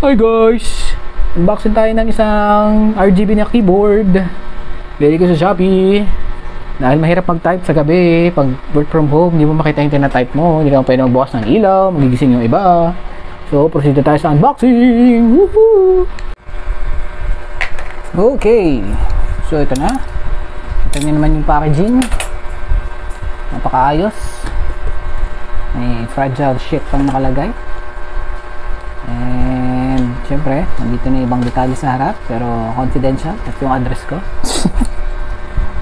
Hi guys! Unboxing tayo ng isang RGB na keyboard. Bili ko sa Shopee. Dahil mahirap mag-type sa gabi. Pag work from home, hindi mo makita yung tina-type mo. Hindi ka pwede magbukas ng ilaw. Magigising yung iba. So, proceed tayo sa unboxing! Woohoo! Okay. So, ito na. Ito nyo naman yung packaging. Napakaayos. May fragile shit pang nakalagay. And syempre, nandito na ibang detalye sa harap, pero confidential. At yung address ko.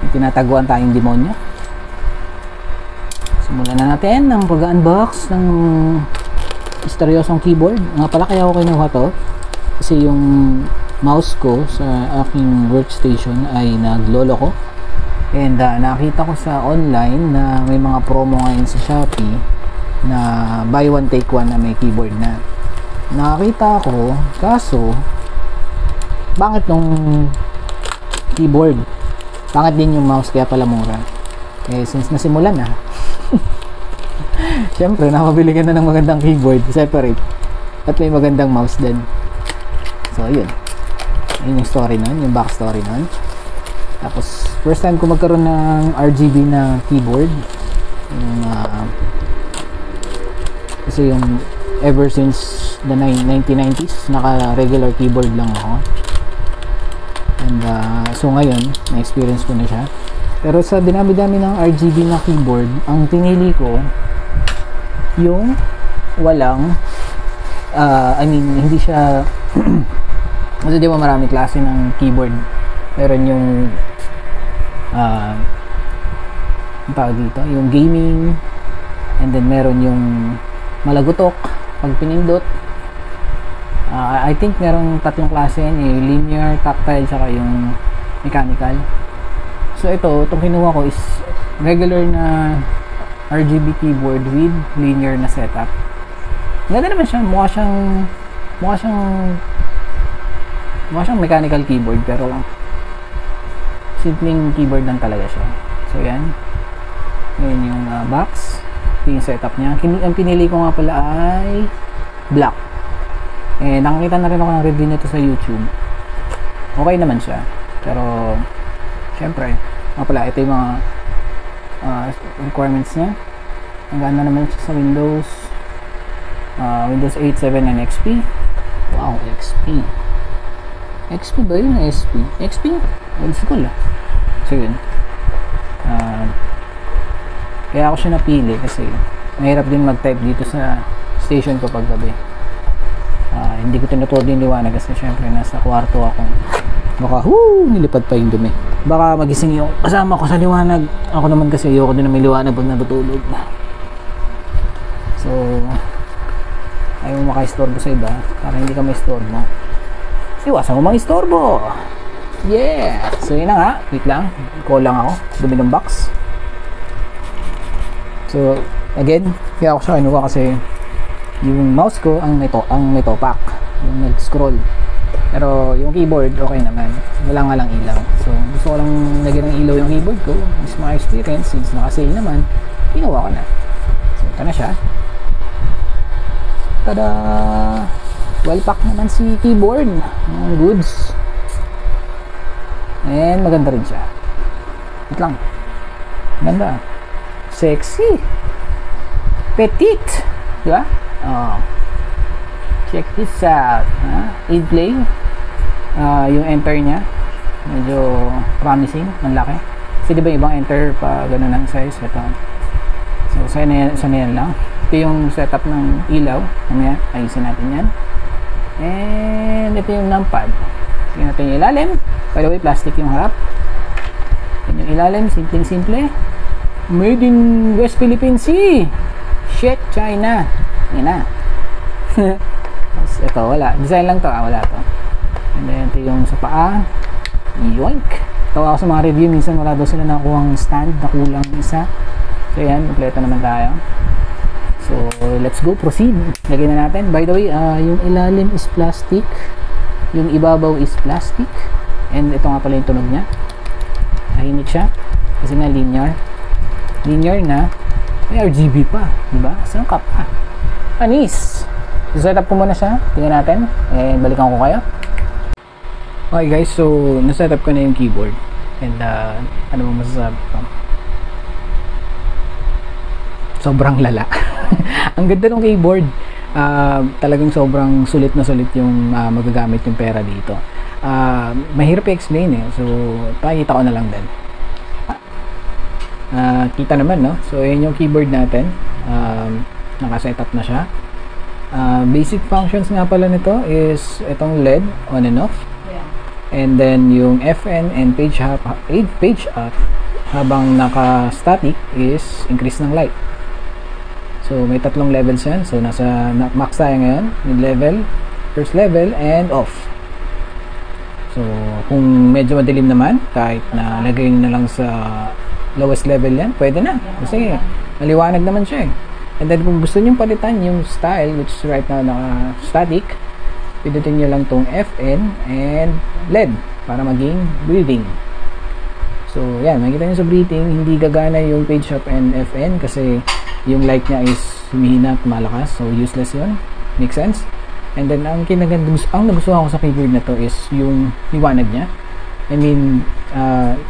May tinataguan tayong demonyo. Simulan na natin ang pag-unbox ng misteryosong keyboard. Nga pala, kaya ako kinuha to kasi yung mouse ko sa aking workstation ay naglolo ko. And nakita ko sa online na may mga promo ngayon sa Shopee na buy one take one na may keyboard na. Nakakita ko, kaso bakit nung keyboard bakit din yung mouse kaya pala mura? Eh since nasimulan na syempre nakabili ka na ng magandang keyboard separate at may magandang mouse din. So yun yung story nun, yung backstory nun. Tapos first time ko magkaroon ng RGB na keyboard, yung kasi yung ever since the 1990s naka regular keyboard lang ako. And so ngayon na-experience ko na siya. Pero sa dinami-dami ng RGB na keyboard, ang pinili ko yung walang hindi siya kasi di ba marami klase ng keyboard. Meron yung tawag dito, yung gaming, and then meron yung malagutok pag pinindot. I think merong tatlong klase yan, yung linear, tactile, saka yung mechanical. So itong kinuha ko is regular na RGB keyboard with linear na setup. Ganda naman siya, mukha siyang mechanical keyboard, pero simpleng keyboard lang talaga siya. So yan yung box, yung setup niya. Ang pinili ko nga pala ay black. Eh nakakita na rin ako ng review nito sa YouTube. Okay naman siya, pero syempre nga pala ito yung mga requirements niya. Hanggang na naman siya sa Windows 8, 7, and XP. Wow, XP ba yun? XP? Old school ah. So yun, kaya ako siya napili kasi mahirap din mag-type dito sa station ko pag gabi. Hindi ko tinutuod yung liwanag kasi syempre nasa kwarto ako. Baka nilipad pa yung dumi. Baka magising yung kasama ko sa liwanag. Ako naman kasi ayoko din na may liwanag pag natutulog. So ayaw mo maka-istorbo sa iba para hindi ka ma-istorbo. Iwasan mo mang-istorbo. Yeah! So yun na nga. Wait lang. Call lang ako. Dumi ng box. So again, kaya ako siya kinuha kasi yung mouse ko ang may topak, yung nag-scroll. Pero yung keyboard okay naman. Wala nga lang ilaw. So gusto ko lang lagyan ng ilaw yung keyboard ko. Is my experience since naka-sale naman. Kinuha ko na. So ito na siya. Tada! Well pack naman si keyboard. Goods. And maganda rin siya. Wait lang. Ganda. Sexy. Petite. Diba? Check this out. Aid play. Yung enter nya medyo promising. Ang laki. Kasi diba ibang enter pa ganun ang size. Ito. So sana yan lang. Ito yung setup ng ilaw. Mamaya ayusin natin yan. And ito yung numpad. Tingnan natin yung ilalim. By the way, plastic yung harap. Yan yung ilalim, simpleng-simple. Made in West Philippine Sea. Shit, China. Yan na. Ito, wala. Design lang to. Wala to. And then ito yung sa paa. Yoink. Tawa ako sa mga review. Minsan wala daw sila nakuhang stand na kulang isa. So yan, kompleto naman tayo. So, let's go, proceed. Lagyan na natin. By the way, yung ilalim is plastic. Yung ibabaw is plastic. And ito nga pala yung tunog niya. Tahimik siya. Kasi nga linear. Linear na. May RGB pa. Diba? Saan ka pa? Panis. set up ko muna siya, tingnan natin, and balikan ko kayo. Okay guys, so na-set up ko na yung keyboard, and ano bang masasabi ko? Sobrang lala. Ang ganda ng keyboard. Talagang sobrang sulit na sulit yung magagamit yung pera dito. Mahirap i-explain eh, so pakikita ko na lang din. Kita naman, no? So yun yung keyboard natin. Naka-setup na siya. Basic functions nga pala nito is itong LED on and off, and then yung FN and page up habang naka-static is increase ng light. So may tatlong levels yan. So nasa max tayo ngayon, mid level, first level, and off. So kung medyo madilim naman, kahit na lagay na lang sa lowest level yan, pwede na, kasi maliwanag naman siya eh. And then kung gusto nyo palitan yung style, which is right now naka static, pindutin nyo lang tong FN and LED para maging breathing. So yan, makikita nyo sa breathing, hindi gagana yung page up and FN kasi yung light niya is humihina at malakas, so useless yun. Make sense? And then ang nagustuhan ko sa keyboard na to is yung liwanag niya. I mean,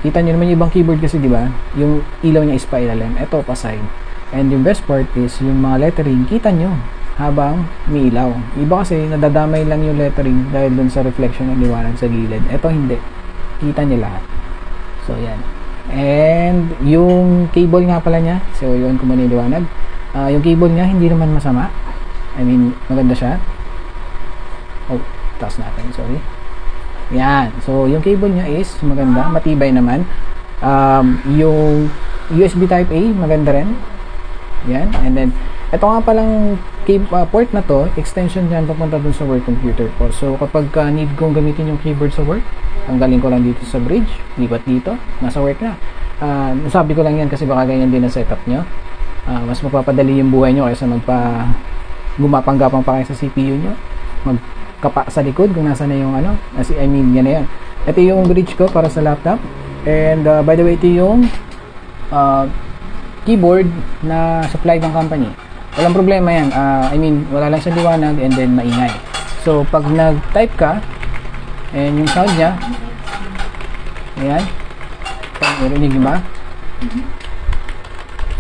kita nyo naman yung ibang keyboard kasi, di ba? Yung ilaw niya is pa ilalim, ito pa side. And yung best part is yung mga lettering, kita nyo habang may ilaw. Iba kasi nadadamay lang yung lettering dahil dun sa reflection ng liwanag sa gilid. Ito hindi, kita nyo lahat. So yan. And yung cable nga pala niya, so yun kung maniliwanag, yung cable niya hindi naman masama. I mean, maganda siya. Oh, taas natin, sorry. Yan, so yung cable niya is maganda, matibay naman. Yung USB type A maganda rin. Yan, and then ito nga palang port na to, extension yan papunta dun sa work computer ko. So kapag need kong gamitin yung keyboard sa work, tanggalin ko lang dito sa bridge, lipat dito, nasa work na. Sabi ko lang yan kasi baka ganyan din ang setup nyo. Mas mapapadali yung buhay nyo kaysa gumapang-gapang pa kayo sa CPU nyo, magkapa sa likod kung nasa na yung ano, I mean yan na yan. Ito yung bridge ko para sa laptop, and by the way, ito yung keyboard na supply ng company. Walang problema yan, I mean wala lang sa liwanag and then maingay. So pag nag-type ka and yung sound nya, ayan, narinig nyo ba?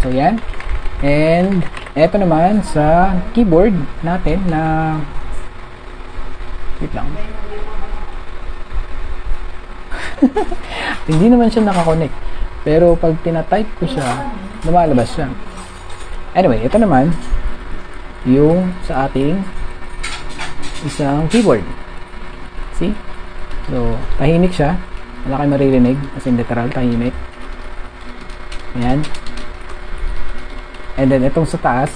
So yan, and eto naman sa keyboard natin na wait lang. Hindi naman siya nakakonect, pero pag tina-type ko siya, lumalabas siya. Anyway, ito naman yung sa ating isang keyboard. See? So, tahimik siya. Wala kayo maririnig, as in literal, tahimik. Ayan. And then, itong sa taas,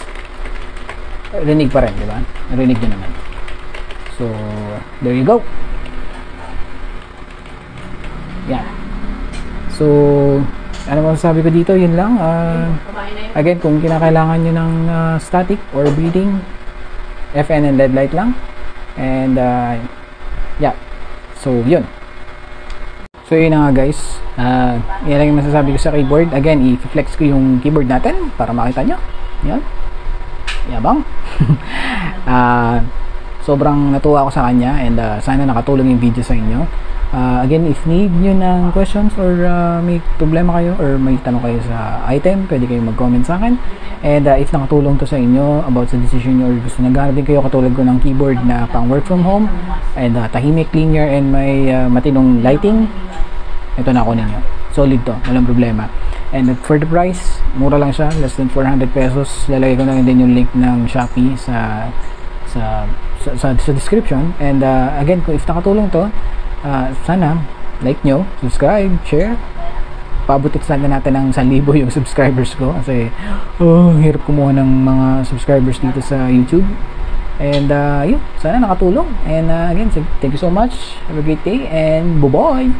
rinig pa rin, di ba? Rinig din naman. So, there you go. Yan. So, ano masasabi ko dito, yun lang. Again, kung kinakailangan nyo ng static or breathing, FN and LED light lang. And, yeah. So, yun. So, yun na nga guys. Yan lang yung masasabi ko sa keyboard. Again, i-flex ko yung keyboard natin para makita nyo. Yan. Yabang. Sobrang natuwa ako sa kanya, and sana nakatulong yung video sa inyo. Again, if need nyo ng questions or may problema kayo or may tanong kayo sa item, pwede kayong mag-comment sa akin. And if nakatulong to sa inyo about sa decision nyo or gusto naghanap din kayo katulad ko ng keyboard na pang work from home and tahimik, linear, and may matinong lighting, ito na ako ninyo. Solid to, walang problema. And for the price, mura lang siya, less than 400 pesos. Lalagay ko na din yung link ng Shopee sa description. And again, if nakatulong to, sana like nyo, subscribe, share. Pabutit sana natin ng 1,000 yung subscribers ko kasi hirap kumuha ng mga subscribers dito sa YouTube. And yun, sana nakatulong. And again, thank you so much. Have a great day and bye-bye.